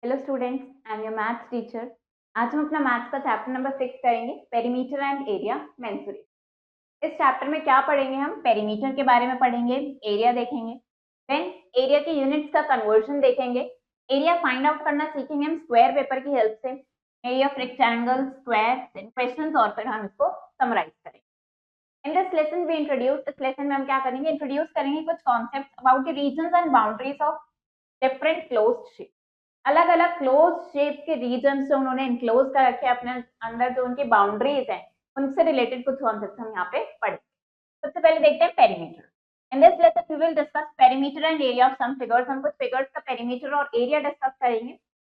Hello students, I am your maths teacher. आज हम अपना मैथ्स का चैप्टर नंबर 6 करेंगे, पेरीमीटर एंड एरिया मेंसुरेशन। इस चैप्टर में क्या पढ़ेंगे? हम पेरीमीटर के बारे में पढ़ेंगे, एरिया देखेंगे, देन एरिया के यूनिट्स का कन्वर्जन देखेंगे, एरिया फाइंड आउट करना सीखेंगे हम स्क्वायर पेपर की हेल्प से, area of rectangle, square, then questions और फिर हम इसको समराइज करेंगे। In this lesson we introduce, इस लेसन में हम क्या करेंगे? इंट्रोड्यूस करेंगे कुछ concepts about the regions and boundaries of different closed shape. अलग अलग क्लोज शेप के रीजन से उन्होंने इनक्लोज कर रखे अपने अंदर, जो उनकी बाउंड्रीज हैं उनसे रिलेटेड कुछ कॉन्सेप्ट हम यहाँ पे पढ़े। सबसे पहले देखते हैं perimeter. In this lesson we will discuss perimeter and area of some figures. हम कुछ फिगर्स का पेरीमीटर और एरिया डिस्कस करेंगे।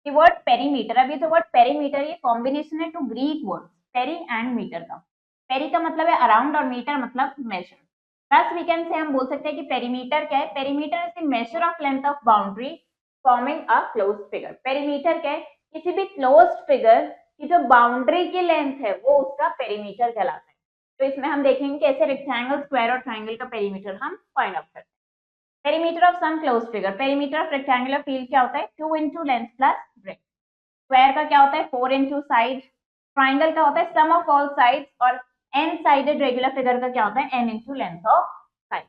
द वर्ड पेरीमीटर, अभी जो वर्ड पेरीमीटर ये कॉम्बिनेशन है two Greek word peri and metre का। पेरी का मतलब है अराउंड और मीटर मतलब major. Thus we can say हम बोल सकते हैं कि पेरीमीटर क्या है? Perimeter is the measure of length of boundary forming a closed figure. Perimeter क्या है? किसी भी क्लोज्ड फिगर की जो बाउंड्री की लेंथ है वो उसका पेरीमीटर कहलाता है। तो इसमें हम देखेंगे कैसे रेक्टेंगल, स्क्वायर और ट्राइंगल का पेरीमीटर हम फाइंड आउट करते हैं। Perimeter of some closed figure, perimeter of rectangular field क्या होता है? 2 into length plus breadth. Square का क्या होता है? 4 into साइड। ट्राइंगल का होता है सम ऑफ ऑल साइड्स, और n साइडेड रेगुलर फिगर का क्या होता है? n into length of side.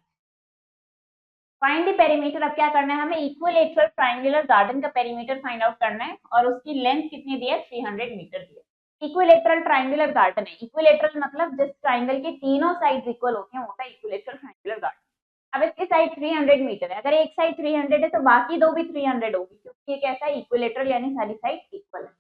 Find the perimeter. अब क्या करना है हमें? इक्विलेटरल ट्रायंगुलर गार्डन का पेरीमीटर फाइंड आउट करना है, और उसकी लेंथ कितनी दी है? 300 मीटर दी है। इक्विलेटरल ट्रायंगुलर गार्डन है। इक्विलेटरल मतलब जिस ट्रायंगल की तीनों साइड्स इक्वल होती हैं वो होता है इक्विलेटरल ट्रायंगुलर गार्डन। अब इसकी साइड 300 मीटर है। अगर एक साइड 300 है तो बाकी दो भी 300 होगी, क्योंकि ये कैसा है? इक्विलेटरल, यानी सारी साइड इक्वल है।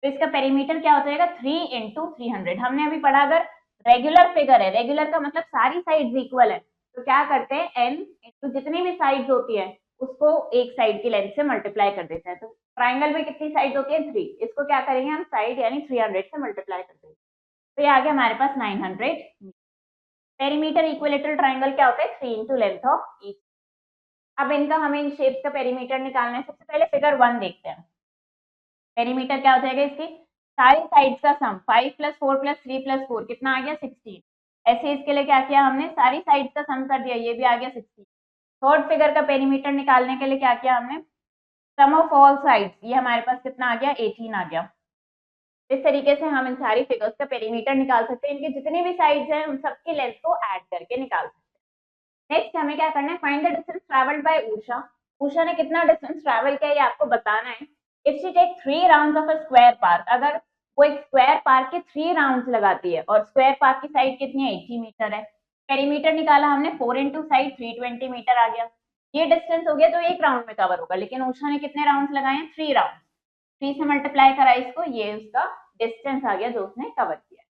तो इसका पेरीमीटर क्या हो जाएगा? 3 into 300। हमने अभी पढ़ा, अगर रेगुलर फिगर है, रेगुलर का मतलब सारी साइड्स इक्वल है, तो क्या करते हैं? n into जितनी भी साइड्स होती है उसको एक साइड की लेंथ से मल्टीप्लाई कर देते हैं। तो ट्राइंगल में कितनी साइड होती है? 3। इसको क्या करेंगे हम? साइड यानी 300 से मल्टीप्लाई कर देंगे, तो ये आ गया हमारे पास 900। पेरीमीटर इक्विलेटरल ट्राइंगल क्या होता है? 3 into लेंथ ऑफ ईच। अब इनका हमें इन शेप्स का पेरीमीटर निकालना है। सबसे पहले फिगर 1 देखते हैं। पेरीमीटर क्या हो जाएगा इसकी? सारी साइड्स का सम 5 + 4 + 3 + 4 कितना आ गया? 16। ऐसे इसके लिए क्या किया हमने? सारी साइड्स का सम कर दिया, ये भी आ गया 16। थर्ड फिगर का पेरीमीटर निकालने के लिए क्या किया हमने? सम ऑफ ऑल साइड्स, ये हमारे पास कितना आ गया? 18 आ गया। इस तरीके से हम इन सारी फिगर्स का पेरीमीटर निकाल सकते हैं। इनकी जितनी भी साइड्स हैं उन सबकी लेंथ को ऐड करके निकाल सकते हैं। नेक्स्ट हमें क्या करना है? Find the distance travelled by Usha. Usha ने कितना डिस्टेंस ट्रैवल किया ये आपको बताना है। If she take 3 rounds of a square park, अगर वो एक स्क्वायर पार्क के 3 राउंड्स लगाती है, और स्क्वायर पार्क की साइड कितनी है? 80 मीटर है। पेरीमीटर निकाला हमने, 4 into साइड 320 मीटर आ गया। ये डिस्टेंस हो गया, तो एक राउंड में कवर होगा, लेकिन उषा ने कितने राउंड्स लगाए हैं? 3 राउंड। 3 से मल्टीप्लाई करा इसको, ये उसका डिस्टेंस आ गया जो उसने कवर किया।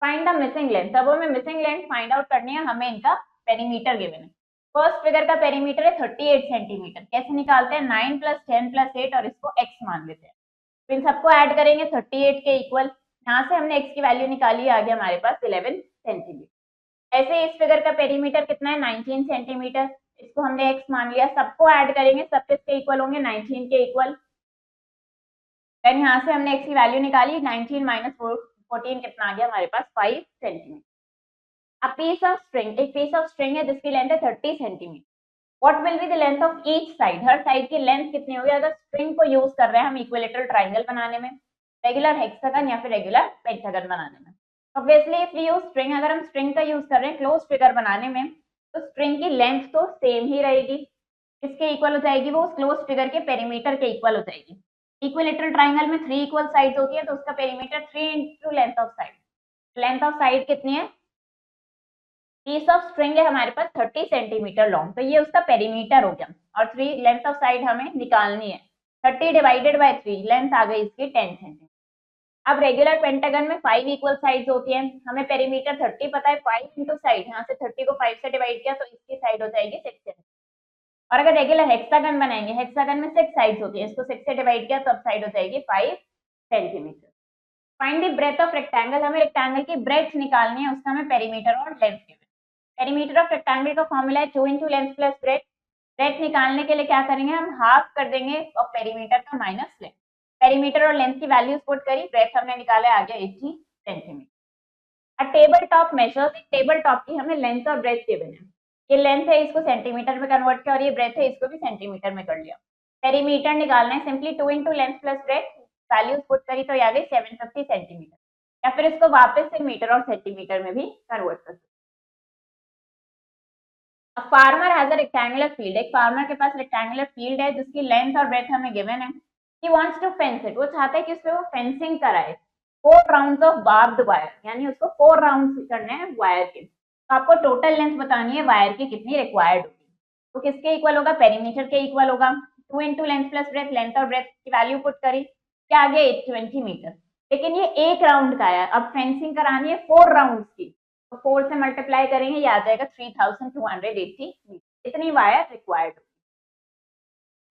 Find the missing length. अब हमें मिसिंग लेंथ फाइंड आउट करनी है, हमें इनका पेरीमीटर गिवन है। फर्स्ट फिगर का पेरीमीटर है 38 सेंटीमीटर। कैसे निकालते हैं? 9 + 10 + 8 और इसको x मान लेते हैं। तो इन सबको ऐड करेंगे 38 के इक्वल। यहाँ से हमने x की वैल्यू निकाली, आ गया हमारे पास 11 सेंटीमीटर। ऐसे इस फिगर का पेरीमीटर कितना है? 19 सेंटीमीटर। इसको हमने x मान लिया, सबको ऐड करेंगे, सब किसके इक्वल होंगे? 19 के इक्वल। देन यहाँ से हमने x की वैल्यू निकाली, 19 - 14 कितना आ गया हमारे पास? 5 centimetre. A piece of string, एक piece of string है जिसकी लेंथ है 30 centimetre. What will be the length of each side? Her side की लेंथ कितनी होगी? अगर स्ट्रिंग को यूज कर रहे हैं हम इक्विलेटरल ट्राइंगल बनाने में, रेगुलर हेक्सागन या फिर रेगुलर पेंटागन बनाने में। Obviously if we use string, अगर हम स्ट्रिंग का यूज कर रहे हैं क्लोज फिगर बनाने में, तो स्ट्रिंग की लेंथ तो सेम ही रहेगी। किसके इक्वल हो जाएगी? वो उस क्लोज फिगर के पेरीमीटर के इक्वल हो जाएगी। इक्विलेटरल ट्राइंगल में 3 इक्वल साइड्स होती है, तो उसका perimeter 3 into length of side. Length of side कितनी है? पीस ऑफ स्ट्रिंग है हमारे पास 30 सेंटीमीटर लॉन्ग, तो ये उसका पेरीमीटर हो गया। और 3 लेंथ ऑफ साइड हमें निकालनी है। 30 डिवाइडेड बाय 3, लेंथ आ गई इसकी 10 सेंटीमीटर। अब रेगुलर पेंटागन में 5 इक्वल साइड्स होती हैं, हमें पेरीमीटर 30 पता है, 5 into साइड, यहाँ से 30 को 5 से डिवाइड किया तो इसकी साइड हो जाएगी 6 सेंटीमीटर। और अगर रेगुलर हेक्सागन बनाएंगे, हेक्सागन में 6 साइड्स होती है, इसको 6 से डिवाइड किया तो अब साइड हो जाएगी 5 centimetre. Find the breadth of rectangle, हमें रेक्टेंगल की ब्रेथ निकालनी है, उसका हमें पेरीमीटर और length given. Perimeter of rectangle का फॉर्मूला है 2 into length plus breadth. Breadth निकालने के लिए क्या करेंगे? हम हाफ कर देंगे और पेरीमीटर का माइनस लेंथ। पेरीमीटर और लेंथ की वैल्यूज पुट करी, ब्रेथ हमने निकाला, आ गया 80 सेंटीमीटर। अ टेबल टॉप मेजर्स, एक टेबल टॉप की हमें लेंथ और ब्रेथ गिवन है। ये लेंथ है, इसको सेंटीमीटर में कन्वर्ट किया, और ये ब्रेथ है, इसको भी सेंटीमीटर में कर लिया। पेरीमीटर निकालना है, simply 2 into length plus breath, values put करी तो ये आ गई 750 सेंटीमीटर, या फिर इसको वापस से मीटर और सेंटीमीटर में भी कन्वर्ट कर सकते। Farmer has a rectangular field, एक फार्मर के पास रेक्टेंगुलर फील्ड है जिसकी लेंथ और ब्रेथ हमें गिवन है। He wants to fence it, वो चाहता है कि उसपे वो फेंसिंग कराए 4 राउंड्स ऑफ बार्ब्ड वायर, यानी उसको 4 राउंड्स करने हैं वायर के। तो आपको टोटल लेंथ बतानी है वायर की कितनी रिक्वायर्ड होगी, तो किसके इक्वल होगा, पेरीमीटर के इक्वल होगा। 2 into length plus breath, length और ब्रेथ की वैल्यू पुट करी, क्या आ गया 820 मीटर। लेकिन ये एक राउंड का है, अब फेंसिंग करानी है 4 राउंड की, तो 4 से मल्टीप्लाई करेंगे, ये आ जाएगा 3280 मीटर, इतनी wire required.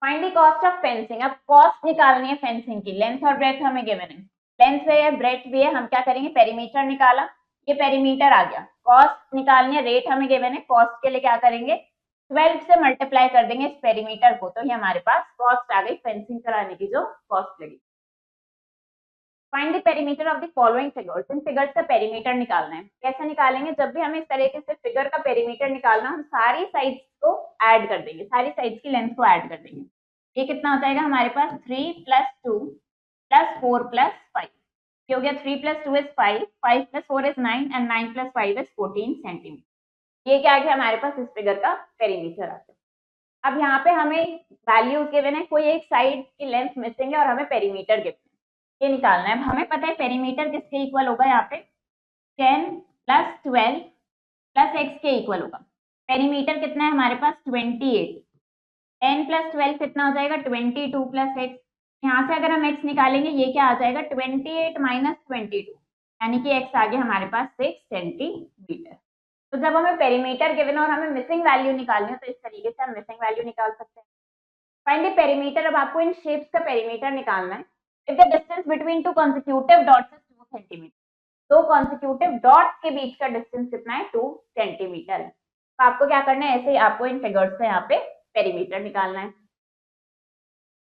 Find the cost of fencing, अब कॉस्ट निकालनी है फेंसिंग की, लेंथ और ब्रेथ हमें गिवन है, लेंथ भी है ब्रेथ भी है, हम क्या करेंगे पेरीमीटर निकाला, ये पेरीमीटर आ गया, कॉस्ट निकालनी है, रेट हमें गिवन है, कॉस्ट के लिए क्या करेंगे 12 से मल्टीप्लाई कर देंगे इस पेरीमीटर को, तो ये हमारे पास कॉस्ट आ गई फेंसिंग कराने की जो कॉस्ट लगी। Find the perimeter of the following figures, in figures का पेरीमीटर निकालना है। कैसे निकालेंगे, जब भी हमें इस तरीके से फिगर का पेरीमीटर निकालना, हम सारी साइड्स को ऐड कर देंगे, सारी साइड्स की लेंथ को ऐड कर देंगे। ये कितना हो जाएगा हमारे पास 3 + 2 + 4 + 5, ये हो गया 3 + 2 = 5, 5 + 4 = 9 एंड 9 + 5 = 14 सेंटीमीटर। ये क्या आ गया हमारे पास इस फिगर का पेरीमीटर आता है। अब यहाँ पे हमें वैल्यूज गिवन है, कोई एक साइड की लेंथ मिसिंग है और हमें पेरीमीटर गिवन है, ये निकालना है। हमें पता है पेरीमीटर किसके इक्वल होगा, यहाँ पे 10 + 12 + x के इक्वल होगा। पेरीमीटर कितना है हमारे पास 28, 10 + 12 कितना हो जाएगा 22 + x, यहाँ से अगर हम x निकालेंगे ये क्या आ जाएगा 28 - 22, यानी कि x आ गया हमारे पास 6 सेंटीमीटर। तो जब हमें पेरीमीटर गिवन और हमें मिसिंग वैल्यू निकालनी हो तो इस तरीके से हम मिसिंग वैल्यू निकाल सकते हैं। फाइंड द पेरीमीटर, अब आपको इन शेप्स का पेरीमीटर निकालना है। If the distance between two consecutive dots is 2 centimetre, दो कॉन्सिक्यूटिव डॉट्स के बीच का डिस्टेंस कितना है 2 सेंटीमीटर है। तो आपको क्या करना है, ऐसे ही आपको इन फिगर्स से यहाँ पे पेरीमीटर निकालना है।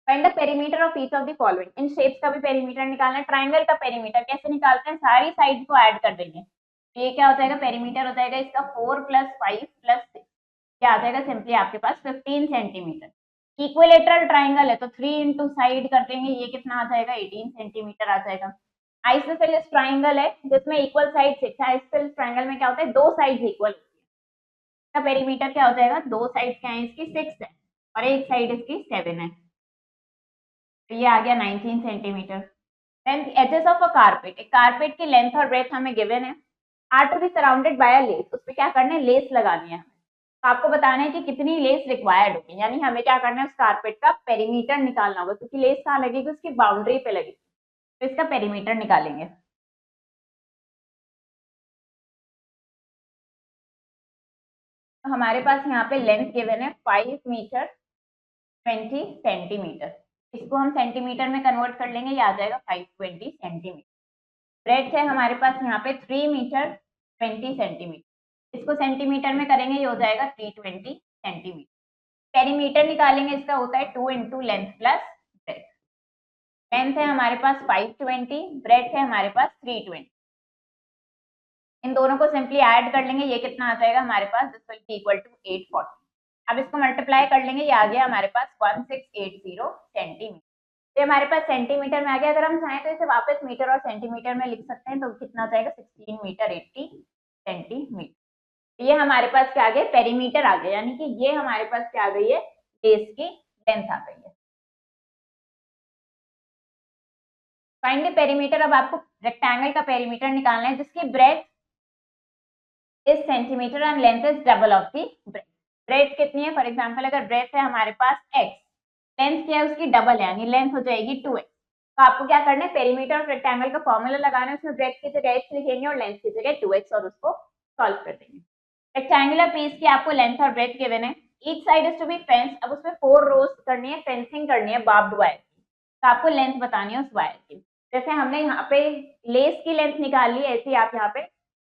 Find the perimeter of each of the following, in shapes का भी पेरीमीटर निकालना है। ट्राइंगल का पेरीमीटर कैसे निकालते हैं, सारी साइड को ऐड कर देंगे, ये क्या हो जाएगा पेरीमीटर हो जाएगा इसका 4 + 5 + 6, क्या आ जाएगा सिंपली आपके पास 15 सेंटीमीटर। इक्विलेटरल ट्राइंगल है तो 3 इंटू साइड कर देंगे, ये कितना आ जाएगा 18 सेंटीमीटर आ जाएगा। आइसोसेलेस ट्राइंगल है जिसमें इक्वल साइड 6 है, आइसोसेलेस ट्राइंगल में क्या होता है दो साइड्स इक्वल होती है, इसका पेरीमीटर क्या हो जाएगा, दो साइड्स क्या है इसकी 6 है और एक साइड इसकी 7 है, तो ये आ गया 19 centimetre. Then edges of a carpet, एक कारपेट की लेंथ और ब्रेथ हमें गिवन है, are to be surrounded by a lace, उस पे क्या करना है लेस लगानी है हमें, तो आपको बताना है कि कितनी लेस रिक्वायर्ड होगी, यानी हमें क्या करना है उस कारपेट का पेरीमीटर निकालना होगा, क्योंकि लेस कहाँ लगेगी उसकी बाउंड्री पे लगेगी, तो इसका पेरीमीटर निकालेंगे। तो हमारे पास यहाँ पे लेंथ गिवन है 5 मीटर 20 सेंटीमीटर, इसको हम सेंटीमीटर में कन्वर्ट कर लेंगे, ये आ जाएगा 520 सेंटीमीटर। ब्रेथ है हमारे पास यहाँ पे 3 मीटर 20 सेंटीमीटर, इसको सेंटीमीटर में करेंगे ये हो जाएगा 320 सेंटीमीटर। पेरीमीटर निकालेंगे, इसका होता है 2 into length plus breath, length है हमारे पास 520, ब्रेथ है हमारे पास 320, इन दोनों को सिंपली ऐड कर लेंगे, ये कितना आ जाएगा हमारे पास this will be equal to 840। अब इसको मल्टीप्लाई कर लेंगे, ये आ गया हमारे पास 1680 सेंटीमीटर, ये हमारे पास सेंटीमीटर में आ गया। अगर हम चाहें तो इसे वापस मीटर और सेंटीमीटर में लिख सकते हैं, तो कितना जाएगा 16 मीटर 80 सेंटीमीटर। ये हमारे पास क्या आ गया पेरीमीटर आ गया, यानी कि ये हमारे पास क्या आ गई है बेस की लेंथ आ गई है। फाइंड द पेरीमीटर, अब आपको रेक्टेंगल का पेरीमीटर निकालना है जिसकी breadth is centimetre and length is double of the breadth. Breadth कितनी है, फॉर एग्जांपल अगर ब्रेथ है हमारे पास x, लेंथ क्या है उसकी डबल है, यानी लेंथ हो जाएगी 2x। तो आपको क्या करना है पेरीमीटर ऑफ रेक्टेंगल का फॉर्मूला लगाना है, उसमें ब्रेथ की जगह x लिखेंगे और लेंथ की जगह 2x और उसको सॉल्व कर देंगे। रेक्टेंगुलर पीस की आपको लेंथ और ब्रेथ गिवन है, each side is to be fence, अब उसमें 4 रोज करनी है, फेंसिंग करनी है बार्ब्ड वायर की, तो आपको लेंथ बतानी है उस वायर की। जैसे हमने यहाँ पे लेस की लेंथ निकाली है, ऐसे ही आप यहाँ पे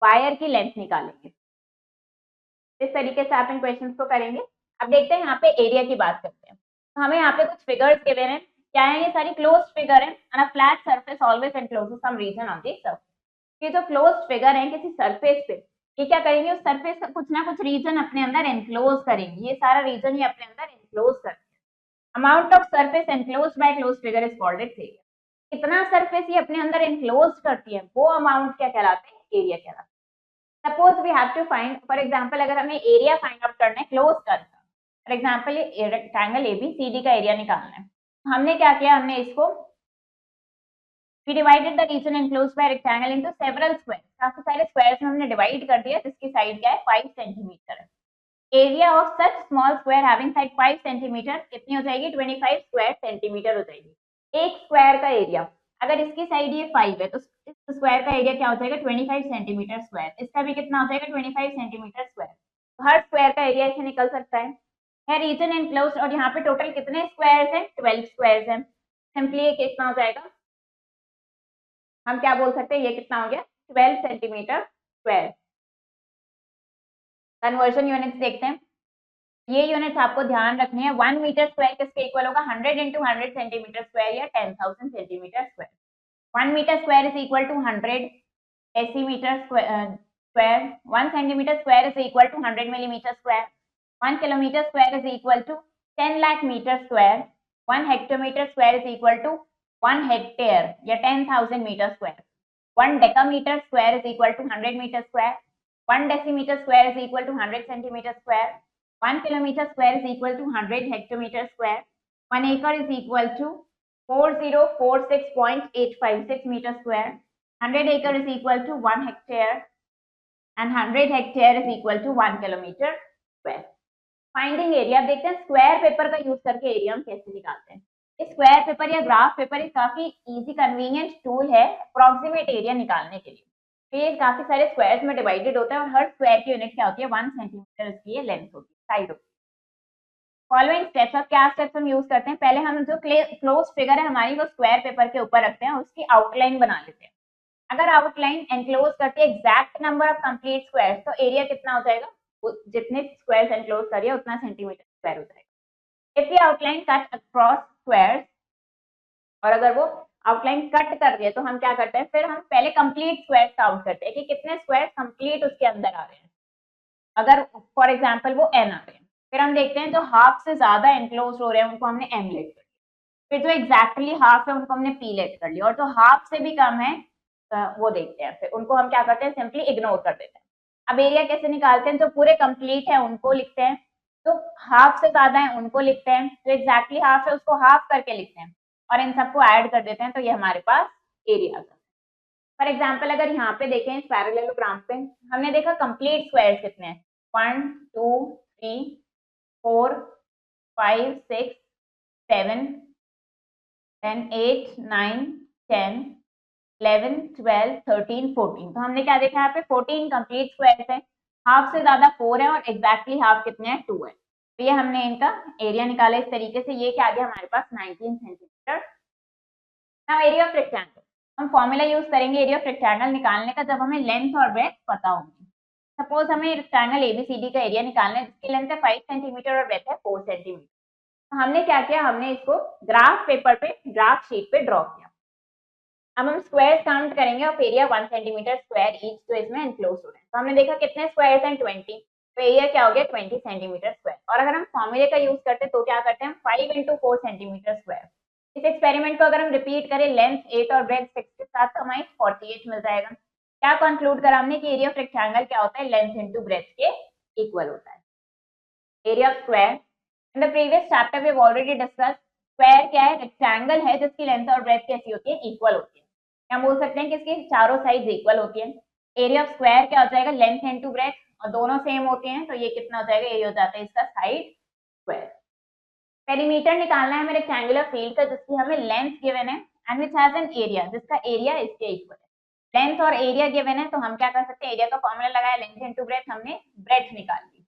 वायर की लेंथ निकालेंगे, इस तरीके से आप इन क्वेश्चंस को करेंगे। अब देखते हैं यहाँ पे एरिया की बात करते हैं, तो हमें यहाँ पे कुछ फिगर्स गिवन हैं, क्या है ये सारी क्लोज्ड फिगर है, and a flat surface always encloses some region of the surface. ये जो क्लोज्ड फिगर है किसी सरफेस पे, ये क्या करेंगे उस सरफेस का कुछ ना कुछ रीजन अपने अंदर एनक्लोज करेंगे, ये सारा रीजन ही अपने अंदर एनक्लोज करेंगे। Amount of surface enclosed bye closed figure is called its area. कितना सरफेस ये अपने अंदर एनक्लोज करती है वो अमाउंट क्या कहलाते हैं, एरिया कहलाते हैं। Suppose we have to find, for example अगर हमें एरिया फाइंड आउट करना है क्लोज कर, फॉर एग्जांपल ये रेक्टेंगल एबीसीडी का एरिया निकालना है, हमने क्या किया, हमने इसको we divided the region enclosed by rectangle into several squares, काफी सारे स्क्वायर्स में हमने डिवाइड कर दिया जिसकी साइड क्या है 5 सेंटीमीटर है। Area of such small square having side 5 centimetre कितनी हो जाएगी, 25 स्क्वायर सेंटीमीटर हो जाएगी। एक स्क्वायर का एरिया, अगर इसकी साइड ये 5 है तो इस स्क्वायर का एरिया क्या हो जाएगा 25 सेंटीमीटर स्क्वायर, इसका भी कितना हो जाएगा 25 सेंटीमीटर स्क्वायर। तो हर स्क्वायर का एरिया ऐसे निकल सकता है रीजन एनक्लोज्ड, और यहाँ पे टोटल कितने स्क्वायर्स हैं, 12 स्क्वायर्स हैं। सिंपली ये कितना हो जाएगा, हम क्या बोल सकते हैं, ये कितना हो गया 12 सेंटीमीटर स्क्वायर। कन्वर्जन यूनिट्स देखते हैं, ये यूनिट्स आपको ध्यान रखनी है। 1 मीटर स्क्वायर किसके इक्वल होगा, 100 into 100 सेंटीमीटर स्क्वायर या 10,000 centimetre square. 1 metre square is equal to 100 decimetre square, 1 centimetre square is equal to 100 millimetre square, 1 kilometre square is equal to 10 lakh metre square, 1 hectometre square is equal to 1 hectare या 10,000 metre square, 1 decametre square is equal to 100 metre square, 1 decimetre square is equal to 100 centimetre square, 1 kilometer square is equal to 100 hectometer square, 1 acre is equal to 4046.856 meter square, 100 acre is equal to 1 hectare and 100 hectare is equal to 1 kilometer square. Finding area देखते हैं square paper का use करके area हम कैसे निकालते हैं। इस square paper या ग्राफ पेपर एक काफी इजी कन्वीनियंट टूल है अप्रोक्सीमेट एरिया निकालने के लिए। तो ये काफी सारे स्क्वायर्स में डिवाइडेड होता है और हर स्क्वायर की यूनिट क्या होती है 1 सेंटीमीटर इसकी लेंथ होती है, साइड होती है। फॉलोइंग स्टेप्स, अब क्या स्टेप्स हम यूज करते हैं, पहले हम जो क्लोज फिगर है हमारी वो स्क्वायर पेपर के ऊपर रखते हैं, उसकी आउटलाइन बना लेते हैं। अगर आउटलाइन एनक्लोज करती है exact number of complete squares तो एरिया कितना हो जाएगा, जितने स्क्वायर्स एनक्लोज करिए उतना सेंटीमीटर स्क्वायर हो जाएगा। इफ ये आउटलाइन कट अक्रॉस स्क्वायर्स, और अगर वो आउटलाइन कट कर रही है तो हम क्या करते हैं, फिर हम पहले कंप्लीट स्क्वायर्स काउंट करते हैं कि कितने स्क्वायर्स कंप्लीट उसके अंदर आ रहे हैं। अगर फॉर एग्जांपल वो n आ रहे हैं, फिर हम देखते हैं जो हाफ से ज्यादा एनक्लोज हो रहे हैं उनको हमने m लेट कर लिया, फिर जो एग्जैक्टली हाफ है उनको हमने p लेट कर लिया, और जो हाफ से भी कम है वो देखते हैं, फिर उनको हम क्या करते हैं सिंपली इग्नोर कर देते हैं। अब एरिया कैसे निकालते हैं, जो पूरे कंप्लीट है उनको लिखते हैं, तो हाफ से ज्यादा है उनको लिखते हैं, जो एग्जैक्टली हाफ है उसको हाफ करके लिखते हैं और इन सबको ऐड कर देते हैं, तो ये हमारे पास एरिया आता है। फॉर एग्जाम्पल अगर यहाँ पे देखें इस पैरेललोग्राम पे हमने देखा कंप्लीट स्क्वायर्स कितने हैं, 1 2 3 4 5 6 7 10 8 9 10 11 12 13 14, तो हमने क्या देखा यहाँ पे 14 कंप्लीट स्क्वायर्स है, हाफ से ज्यादा 4 है और एग्जैक्टली हाफ कितने हैं 2 है। तो ये हमने इनका एरिया निकाला इस तरीके से, ये क्या आ गया हमारे पास 19 centimetre. Now area of rectangle, हम फॉर्मूला यूज करेंगे एरिया ऑफ रेक्टेंगल निकालने का जब हमें लेंथ और ब्रेथ पता होंगी। सपोज हमें रेक्टेंगल एबीसीडी का एरिया निकालना है जिसकी लेंथ है 5 सेंटीमीटर और ब्रेथ है 4 सेंटीमीटर। तो हमने क्या किया, हमने इसको ग्राफ पेपर पे ग्राफ शीट पे ड्रॉ किया। अब हम स्क्वायर्स काउंट करेंगे और एरिया 1 सेंटीमीटर स्क्वायर ईच जो इसमें एनक्लोज हो रहे हैं। तो हमने देखा कितने स्क्वायर्स हैं 20, तो एरिया क्या हो गया 20 सेंटीमीटर स्क्वायर। और अगर हम फॉर्मूले का यूज करते तो क्या करते हैं 5 into 4 सेंटीमीटर स्क्वायर। इस एक्सपेरिमेंट को अगर हम रिपीट करें लेंथ 8 और ब्रेथ 6 के साथ तो हमें 48 मिल जाएगा। क्या कंक्लूड करा हमने कि एरिया ऑफ रेक्टेंगल क्या होता है, लेंथ इनटू ब्रेथ के इक्वल होता है। Area of square, in the previous chapter we have already discuss, square क्या है, रेक्टेंगल है जिसकी लेंथ और ब्रेथ कैसी होती है, इक्वल होती है। हम बोल सकते हैं कि इसकी चारों साइड्स इक्वल होती है। एरिया ऑफ स्क्वायर क्या हो जाएगा, लेंथ इनटू ब्रेथ, और दोनों सेम होते हैं तो ये कितना हो जाएगा, ये हो जाता है इसका साइड स्क्वायर। पेरीमीटर निकालना है हमें रेक्टेंगुलर फील्ड का जिसकी हमें लेंथ गिवन है and which has an area जिसका एरिया इसके इक्वल है। लेंथ और एरिया गिवन है तो हम क्या कर सकते हैं, एरिया का फॉर्मूला लगाया, लेंथ इनटू ब्रेथ, हमने ब्रेथ निकाल ली।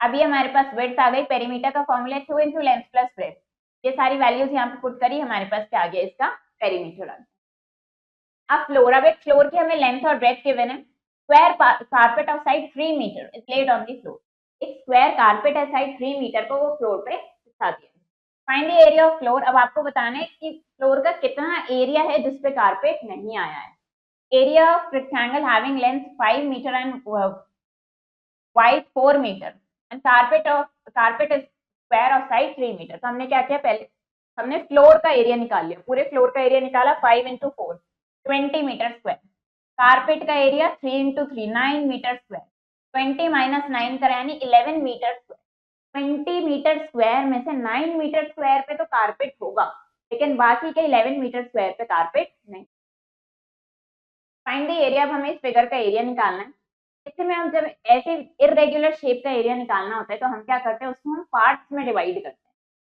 अभी हमारे पास विड्थ आ गई, पेरीमीटर का formula 2 into length plus breath, ये सारी वैल्यूज यहाँ पे पुट करी, हमारे पास क्या आ गया, इसका पेरीमीटर आ गया। अब फ्लोर, अब एक फ्लोर की हमें लेंथ और ब्रेथ गिवन है। Square carpet of side 3 metre is laid on the floor, एक स्क्वायर कारपेट है साइड 3 मीटर को वो फ्लोर पे बिछा दिया। Find the area of floor, अब आपको बताना है कि फ्लोर का कितना एरिया है जिसपे कारपेट नहीं आया है। Area of rectangle having length 5 metre and wide 4 metre and carpet is square of side 3 metre. तो हमने क्या किया, पहले हमने फ्लोर का एरिया निकाल लिया, पूरे फ्लोर का एरिया निकाला 5 इंटू 4 20 मीटर स्क्वायर। कारपेट का area 3 into 3 9 metre square. 20 minus 9 करा यानी 11 मीटर स्क्वायर। 20 मीटर स्क्वायर में से 9 मीटर स्क्वायर पे तो कारपेट होगा, लेकिन बाकी के 11 मीटर स्क्वायर पे कारपेट नहीं। Find the area. अब हमें इस फिगर का एरिया निकालना है। इसमें हम जब ऐसे इरेगुलर शेप का एरिया निकालना होता है तो हम क्या करते हैं, उसको हम पार्ट्स में डिवाइड करते हैं।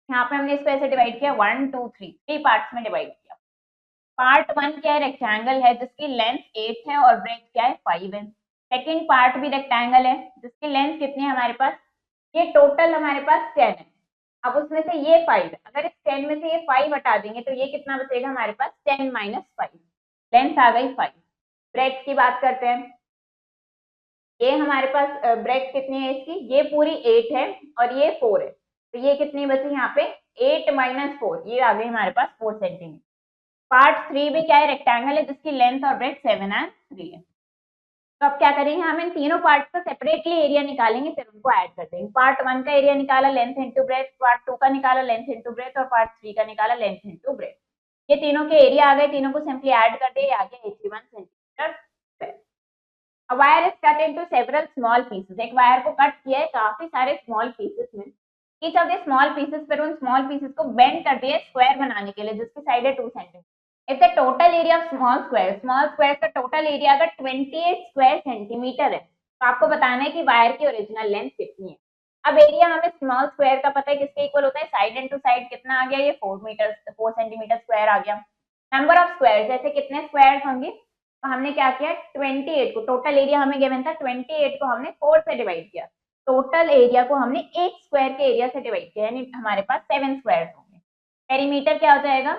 यहाँ पे हमने इसको ऐसे डिवाइड किया 1 2 3 3 पार्ट्स में डिवाइड किया। पार्ट 1 क्या है, रेक्टेंगल है जिसकी लेंथ 8 है और ब्रेथ क्या है 5 है। सेकेंड पार्ट भी रेक्टेंगल है जिसकी लेंथ कितनी है हमारे पास, ये टोटल हमारे पास 10 है। अब उसमें से ये 5 है, अगर इस 10 में से ये 5 हटा देंगे तो ये कितना बचेगा हमारे पास 10 माइनस 5, लेंथ आ गई 5। ब्रेथ की बात करते हैं, ये हमारे पास ब्रेथ कितनी है इसकी, ये पूरी 8 है और ये 4 है, तो ये कितनी बची यहाँ पे 8 माइनस 4, ये आ गई हमारे पास 4 सेंटीमीटर। पार्ट 3 भी क्या है, रेक्टेंगल है जिसकी लेंथ और ब्रेथ 7 एंड 3 है। तो अब क्या करेंगे, हम इन तीनों पार्ट का सेपरेटली एरिया निकालेंगे, फिर उनको ऐड कर देंगे। पार्ट 1 का एरिया निकाला लेंथ इंटू ब्रेथ, पार्ट 2 का निकाला लेंथ इंटू ब्रेथ और पार्ट 3 का निकाला लेंथ इंटू ब्रेथ। ये तीनों के एरिया आ गए, तीनों को सिंपली ऐड कर दिए, आ गया 81 centimetre. A wire is cut into several small pieces. एक वायर को कट किया है काफी सारे स्मॉल पीसेस में। Each of the small pieces, फिर उन स्मॉल पीसेस को बेंड कर दिया स्क्वायर बनाने के लिए जिसकी साइड है 2 centimetre. If the total area of small square का टोटल एरिया अगर 28 स्क्वायर सेंटीमीटर है तो आपको बताना है कि वायर की ओरिजिनल लेंथ कितनी है। अब एरिया हमें स्मॉल स्क्वायर का पता है किसके इक्वल होता है, साइड इंटू साइड कितना आ गया, ये 4 सेंटीमीटर स्क्वायर आ गया। नंबर ऑफ स्क्वायर, जैसे कितने स्क्वायर होंगे, तो हमने क्या किया 28 को, टोटल एरिया हमें गिवन था 28 को हमने 4 से डिवाइड किया, टोटल एरिया को हमने एक स्क्वायर के एरिया से डिवाइड किया, यानी हमारे पास 7 स्क्वायर होंगे। पेरीमीटर क्या हो जाएगा,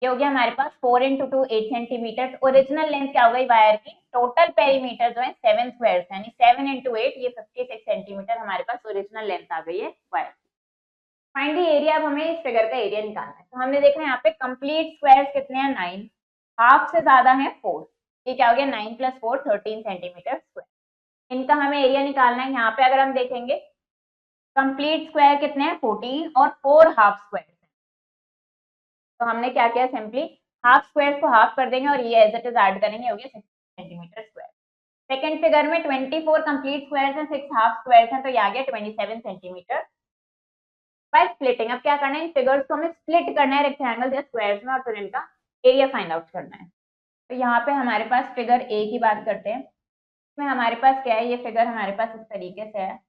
ये हो गया हमारे पास 4 इंटू 2 8 सेंटीमीटर। ओरिजिनल लेंथ क्या हो गई वायर की, टोटल पेरीमीटर जो है 7 स्क्वायर यानी 7 इंटू 8 ये 56 सेंटीमीटर हमारे पास ओरिजिनल लेंथ आ गई है वायर। Find the area. अब हमें इस फिगर का एरिया निकालना है। तो हमने देखा यहाँ पे कंप्लीट स्क्वायर कितने हैं 9, हाफ से ज्यादा है 4, ये क्या हो गया 9 प्लस 4 13 सेंटीमीटर स्क्वायर। इनका हमें एरिया निकालना है। यहाँ पे अगर हम देखेंगे कंप्लीट स्क्वायर कितने हैं 14 और 4 हाफ स्क्वायर, तो हमने क्या किया सिंपली हाफ स्क्वायर को हाफ कर देंगे और ये एज इट इज ऐड करेंगे, हो गया 6 सेंटीमीटर स्क्वायर। सेकंड फिगर में 24 कंप्लीट स्क्वायर्स हैं 6 हाफ स्क्वायर्स हैं, तो ये आ गया 27 सेंटीमीटर। बाय स्प्लिटिंग, अब क्या करना है, इन फिगर्स को हमें स्प्लिट करना है रेक्टेंगल या स्क्वायर्स में और फिर इनका एरिया फाइंड आउट करना है। तो यहाँ पे हमारे पास फिगर ए की बात करते हैं। इसमें हमारे पास क्या है, ये फिगर हमारे पास इस तरीके से है।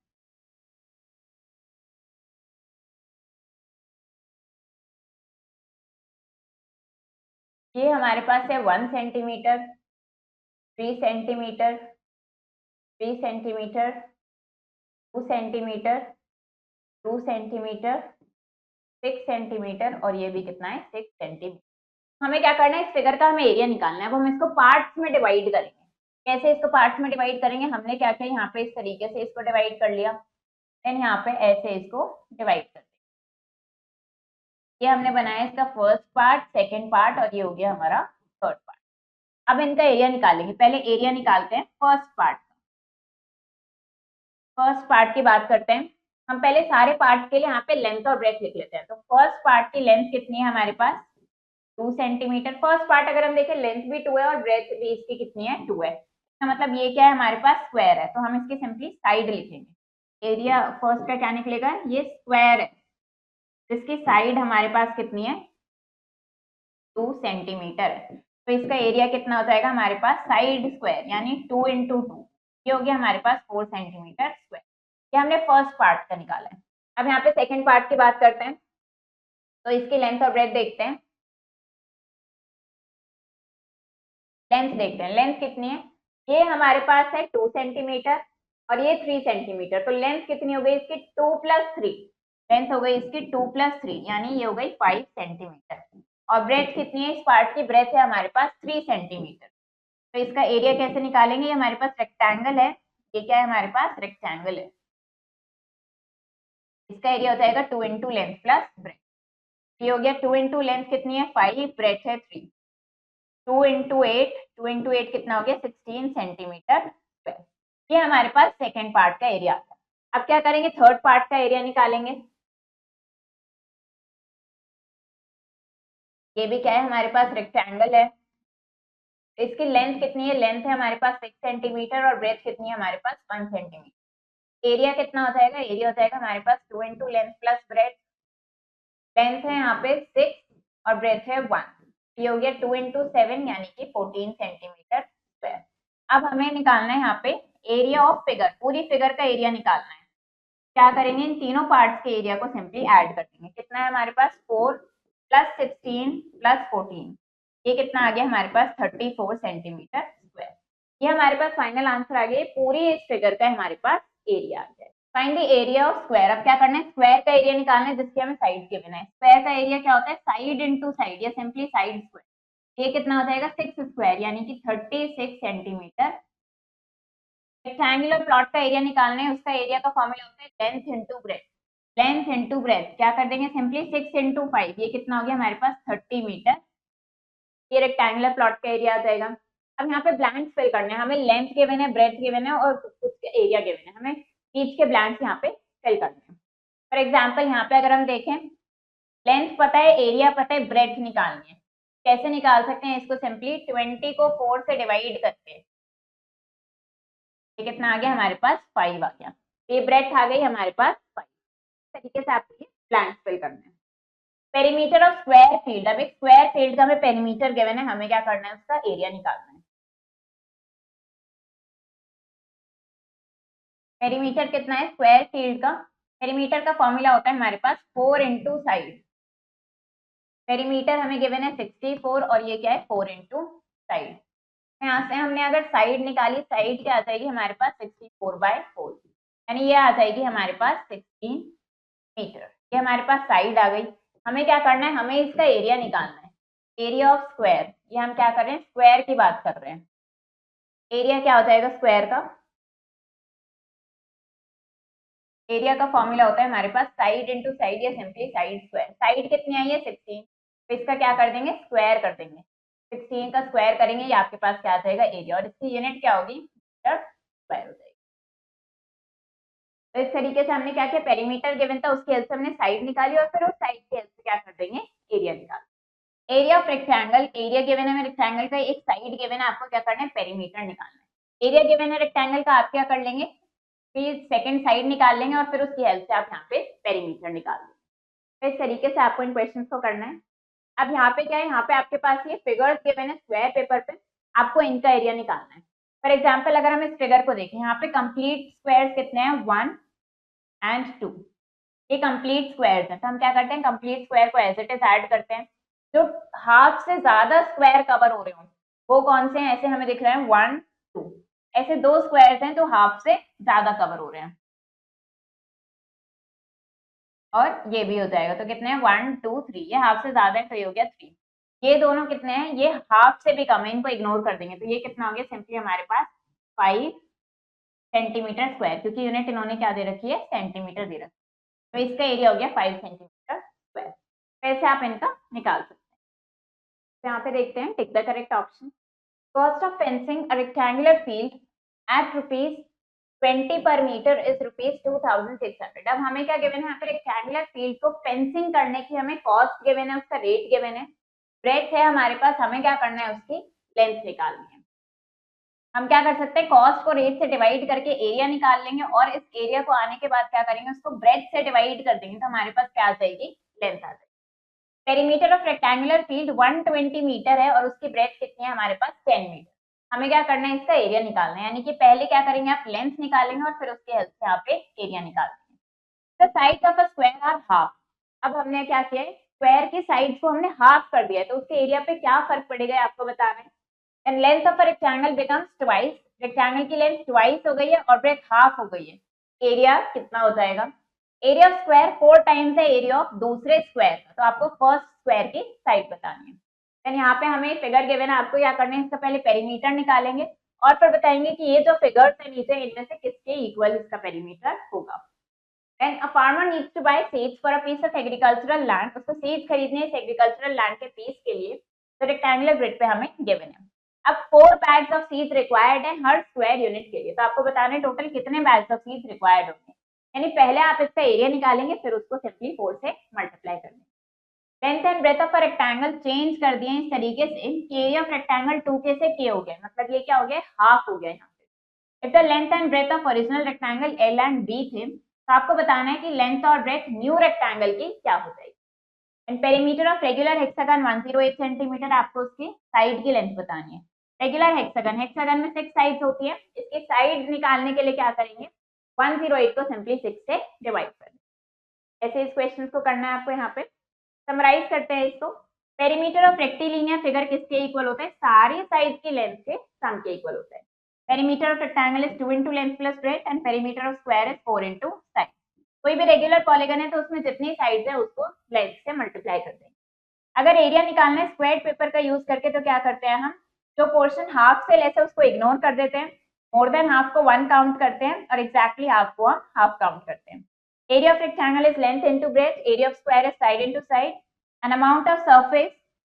ये हमारे पास है 1 centimetre, 3 centimetre, 3 centimetre, 2 centimetre, 2 centimetre, 6 centimetre और ये भी कितना है 6 सेंटीमीटर। हमें क्या करना है, इस फिगर का हमें एरिया निकालना है। अब हम इसको पार्ट्स में डिवाइड करेंगे। कैसे इसको पार्ट्स में डिवाइड करेंगे, हमने क्या किया यहाँ पे इस तरीके से इसको डिवाइड कर लिया, देन यहाँ पे ऐसे इसको डिवाइड कर दिया। ये हमने बनाया इसका फर्स्ट पार्ट, सेकेंड पार्ट और ये हो गया हमारा थर्ड पार्ट। अब इनका एरिया निकालेंगे। पहले एरिया निकालते हैं फर्स्ट पार्ट। फर्स्ट पार्ट की बात करते हैं। हम पहले सारे पार्ट के लिए यहाँ पे लेंथ और ब्रेथ लिख लेते हैं। तो फर्स्ट पार्ट की लेंथ कितनी है हमारे पास 2 सेंटीमीटर। फर्स्ट पार्ट अगर हम देखें लेंथ भी 2 है और ब्रेथ भी इसकी कितनी है 2 है, तो मतलब ये क्या है हमारे पास स्क्वायर है, तो हम इसकी सिंपली साइड लिखेंगे। एरिया फर्स्ट का क्या निकलेगा, ये स्क्वायर है जिसकी साइड हमारे पास कितनी है 2 सेंटीमीटर है, तो इसका एरिया कितना हो जाएगा हमारे पास साइड स्क्वायर यानी 2 इंटू 2, ये हो गया हमारे पास 4 सेंटीमीटर स्क्वायर। ये हमने फर्स्ट पार्ट का निकाला है। अब यहाँ पे सेकंड पार्ट की बात करते हैं। तो इसकी लेंथ और ब्रेथ देखते हैं। लेंथ देखते हैं, लेंथ कितनी है, ये हमारे पास है 2 सेंटीमीटर और ये 3 सेंटीमीटर, तो लेंथ कितनी हो गई इसकी 2 प्लस 3, लेंथ हो गई इसकी 2 प्लस 3 यानी ये हो गई 5 सेंटीमीटर। और ब्रेथ कितनी है, इस पार्ट की ब्रेथ है हमारे पास 3 सेंटीमीटर। तो इसका एरिया कैसे निकालेंगे, ये हमारे पास रेक्टेंगल है, ये क्या है हमारे पास रेक्टेंगल है, इसका एरिया हो जाएगा 2 इंटू लेंथ प्लस ब्रेथ। ये हो गया 2 इंटू लेंथ कितनी है 5, ब्रेथ है 3, 2 इंटू 8, 2 इंटू 8 कितना हो गया 16 सेंटीमीटर स्क्वायर। ये हमारे पास सेकेंड पार्ट का एरिया आता है। अब क्या करेंगे, थर्ड पार्ट का एरिया निकालेंगे। ये भी क्या है, हमारे पास रेक्टेंगल है। इसकी लेंथ कितनी है, लेंथ है हमारे पास 6 सेंटीमीटर और ब्रेथ कितनी है हमारे पास 1 सेंटीमीटर। एरिया कितना हो जाएगा, एरिया हो जाएगा हमारे पास 2 into length plus breath. Length है यहाँ पे 6 और ब्रेथ है 1, ये हो गया 2 इंटू 7 यानी कि 14 सेंटीमीटर स्क्वायर। अब हमें निकालना है यहाँ पे एरिया ऑफ फिगर, पूरी फिगर का एरिया निकालना है। क्या करेंगे, इन तीनों पार्ट्स के एरिया को सिंपली ऐड कर देंगे। कितना है हमारे पास, 4 प्लस 16 प्लस 14, ये कितना आ गया हमारे पास 34 सेंटीमीटर स्क्वायर। ये हमारे पास फाइनल आंसर आ गया, पूरी इस फिगर का हमारे पास एरिया आ गया। Find the area of square. अब क्या करना है, स्क्वायर का एरिया निकालना है जिसके हमें साइड गिवन है। स्क्वायर का एरिया क्या होता है, साइड इनटू साइड या सिंपली साइड स्क्वायर। ये कितना हो जाएगा 6 स्क्वायर यानी कि 36 सेंटीमीटर। रेक्टेंगुलर प्लॉट का एरिया निकालना है, उसका एरिया का फॉर्मूला होता है length into breath. Length into breath क्या कर देंगे, सिंपली 6 इंटू 5, ये कितना हो गया हमारे पास 30 मीटर। ये रेक्टेंगुलर प्लॉट का एरिया आ जाएगा। अब यहाँ पे ब्लैंक्स फिल करने हैं, हमें लेंथ गिवन है, ब्रेथ गिवन है और उसके एरिया गिवन है, हमें ईच के ब्लैंक्स यहाँ पे फिल करने हैं। फॉर एग्जाम्पल यहाँ पे अगर हम देखें, लेंथ पता है, एरिया पता है, ब्रेथ निकालनी है। कैसे निकाल सकते हैं इसको, सिंपली 20 को 4 से डिवाइड करके ये कितना आ गया हमारे पास 5 आ गया। ये ब्रेथ आ गई हमारे पास 5। तरीके से आपको ये ब्लैंक्स फिल करने हैं। पेरीमीटर ऑफ स्क्वायर फील्ड, अब एक स्क्वायर फील्ड का हमें पेरीमीटर गिवन है, हमें क्या करना है, उसका एरिया निकालना है। पेरीमीटर कितना है स्क्वायर फील्ड का, पेरीमीटर का फॉर्मूला होता है हमारे पास 4 इंटू साइड। पेरीमीटर हमें गिवन है 64 और ये क्या है 4 इंटू साइड। यहाँ से हमने अगर साइड निकाली, साइड क्या आ जाएगी हमारे पास 64/4 यानी ये आ जाएगी हमारे पास 16 मीटर। ये हमारे पास साइड आ गई। हमें क्या करना है, हमें इसका एरिया निकालना है। एरिया ऑफ स्क्वायर, ये हम क्या कर रहे हैं, स्क्वायर की बात कर रहे हैं। एरिया क्या हो जाएगा स्क्वायर का, एरिया का फॉर्मूला होता है हमारे पास साइड इंटू साइड या सिंपली साइड स्क्वायर। साइड कितनी आई है 16, तो इसका क्या कर देंगे, स्क्वायर कर देंगे। 16 का स्क्वायर करेंगे, ये आपके पास क्या आ जाएगा एरिया, और इसकी यूनिट क्या होगी मीटर स्क्वायर हो जाएगी। तो इस तरीके से हमने क्या किया, पेरीमीटर गिवन था, उसकी हेल्प से हमने साइड निकाली और फिर उस साइड की हेल्प से क्या कर देंगे, एरिया निकाल। Area of rectangle, area given है हमें रेक्टेंगल का, एक साइड गिवन है, आपको क्या करना है पेरीमीटर निकालना है। एरिया गिवन है रेक्टेंगल का, आप क्या कर लेंगे, फिर सेकंड साइड निकाल लेंगे और फिर उसकी हेल्प से आप यहाँ पे पेरीमीटर निकाल लेंगे। तो इस तरीके से आपको इन क्वेश्चंस को करना है। अब यहाँ पे क्या है, यहाँ पे आपके पास ये फिगर्स गिवन है स्क्वायर पेपर पे, आपको इनका एरिया निकालना है। फॉर एग्जाम्पल अगर हम इस फिगर को देखें, यहाँ पे कंप्लीट स्क्वायर्स कितने हैं 1 एंड 2, ये कंप्लीट स्क्वायर्स हैं। तो हम क्या करते हैं, कंप्लीट स्क्वायर को एज इट इज ऐड करते हैं। जो हाफ से ज्यादा स्क्वायर कवर हो रहे हो वो कौन से हैं, ऐसे हमें दिख रहे हैं 1 2, ऐसे दो स्क्वायर्स हैं जो हाफ से ज्यादा कवर हो रहे हैं, और ये भी हो जाएगा। तो कितने हैं 1 2 3, ये हाफ से ज्यादा है तो ये हो गया 3। ये दोनों कितने हैं, ये हाफ से भी कम है, इनको इग्नोर कर देंगे। तो ये कितना हो गया, सिंपली हमारे पास 5 सेंटीमीटर स्क्वायर, क्योंकि यूनिट इन्होंने क्या दे रखी है सेंटीमीटर दे रखी है। तो इसका एरिया हो गया 5 सेंटीमीटर स्क्वायर। वैसे आप इनका निकाल सकते हैं। तो यहाँ पे देखते हैं, tick the correct option. Cost of fencing a rectangular field at ₹20 पर मीटर इज ₹2600। अब हमें क्या गिवन है, यहाँ पे रेक्टेंगुलर फील्ड को फेंसिंग करने की हमें कॉस्ट गिवन है, उसका रेट गिवन है, ब्रेथ है हमारे पास, हमें क्या करना है उसकी लेंथ निकालनी है। हम क्या कर सकते हैं, कॉस्ट को रेट से डिवाइड करके एरिया निकाल लेंगे और इस एरिया को आने के बाद क्या करेंगे, उसको ब्रेथ से डिवाइड कर देंगे, तो हमारे पास क्या आ जाएगी, लेंथ आ जाएगी। Perimeter of rectangular field 120 metre है और उसकी ब्रेथ कितनी है हमारे पास 10 मीटर। हमें क्या करना है, इसका एरिया निकालना है, यानी कि पहले क्या करेंगे आप लेंथ निकालेंगे और फिर उसके हेल्प से यहाँ पे एरिया निकालेंगे। The sides of a square are half. अब हमने क्या किया है, स्क्वायर की साइड्स को हमने हाफ कर दिया है, तो उसके एरिया पे क्या फर्क पड़ेगा आपको बताना है। And length of a rectangle becomes twice, rectangle की लेंथ ट्वाइस हो गई है और ब्रेथ हाफ हो गई है, एरिया कितना हो जाएगा, एरिया ऑफ स्क्वायर 4 टाइम्स है एरिया ऑफ दूसरे स्क्वायर का, तो आपको फर्स्ट स्क्वायर की साइड बतानी है। देन यहाँ पे हमें फिगर गिवन है, आपको क्या करना है, इसका पहले पेरीमीटर निकालेंगे और फिर बताएंगे कि ये जो फिगर्स है नीचे इनमें से किसके इक्वल इसका पेरीमीटर होगा। Then a farmer needs to buy seeds for a piece of agricultural land, उसको seeds खरीदने इस agricultural land के पीस के लिए, तो rectangular grid पे हमें given है। अब 4 bags of seeds required है हर स्क्वायर यूनिट के लिए, तो आपको बताना है टोटल कितने bags of seeds required होंगे। यानी पहले आप इसका एरिया निकालेंगे, फिर उसको सिंपली 4 से मल्टीप्लाई कर देंगे। Length and breadth of a rectangle change कर दिए इस तरीके से कि एरिया ऑफ रेक्टेंगल 2k से k हो गया, मतलब ये क्या हो गया, हाफ हो गया यहाँ पे। If the length and breadth of original rectangle L and B थे, तो आपको बताना है कि लेंथ और ब्रेथ न्यू रेक्टेंगल की क्या हो जाएगी। And perimeter of regular hexagon 108 centimetre, आपको उसकी साइड की लेंथ बतानी है। रेगुलर हेक्सागन, हेक्सागन में 6 साइड्स होती है, इसकी साइड निकालने के लिए क्या करेंगे, 108 को सिंपली 6 से डिवाइड कर दें। ऐसे इस क्वेश्चन को करना है आपको। यहाँ पे समराइज करते हैं इसको। पेरीमीटर ऑफ रेक्टिलिनियर फिगर किसके इक्वल होता है, सारी साइड की लेंथ के सम के इक्वल होता है। Perimeter of rectangle is 2 into length plus breath and perimeter of square is 4 into side. कोई भी रेगुलर पॉलीगन है तो उसमें जितनी साइड्स है उसको लेंथ से मल्टीप्लाई कर देंगे। अगर एरिया निकालना है स्क्वायर पेपर का यूज करके, तो क्या करते हैं हम, जो पोर्शन हाफ से लेस है उसको इग्नोर कर देते हैं, मोर देन हाफ को 1 काउंट करते हैं और एग्जैक्टली हाफ को हम हाफ काउंट करते हैं। Area of rectangle is length into breath, area of square is side into side. An amount of surface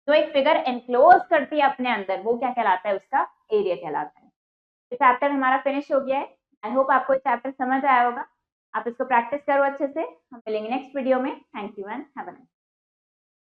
जो एक फिगर एनक्लोज करती है अपने अंदर, वो क्या कहलाता है, उसका एरिया कहलाता है। ये चैप्टर हमारा फिनिश हो गया है। आई होप आपको ये चैप्टर समझ आया होगा। आप इसको प्रैक्टिस करो अच्छे से। हम मिलेंगे नेक्स्ट वीडियो में। Thank you and have a nice day.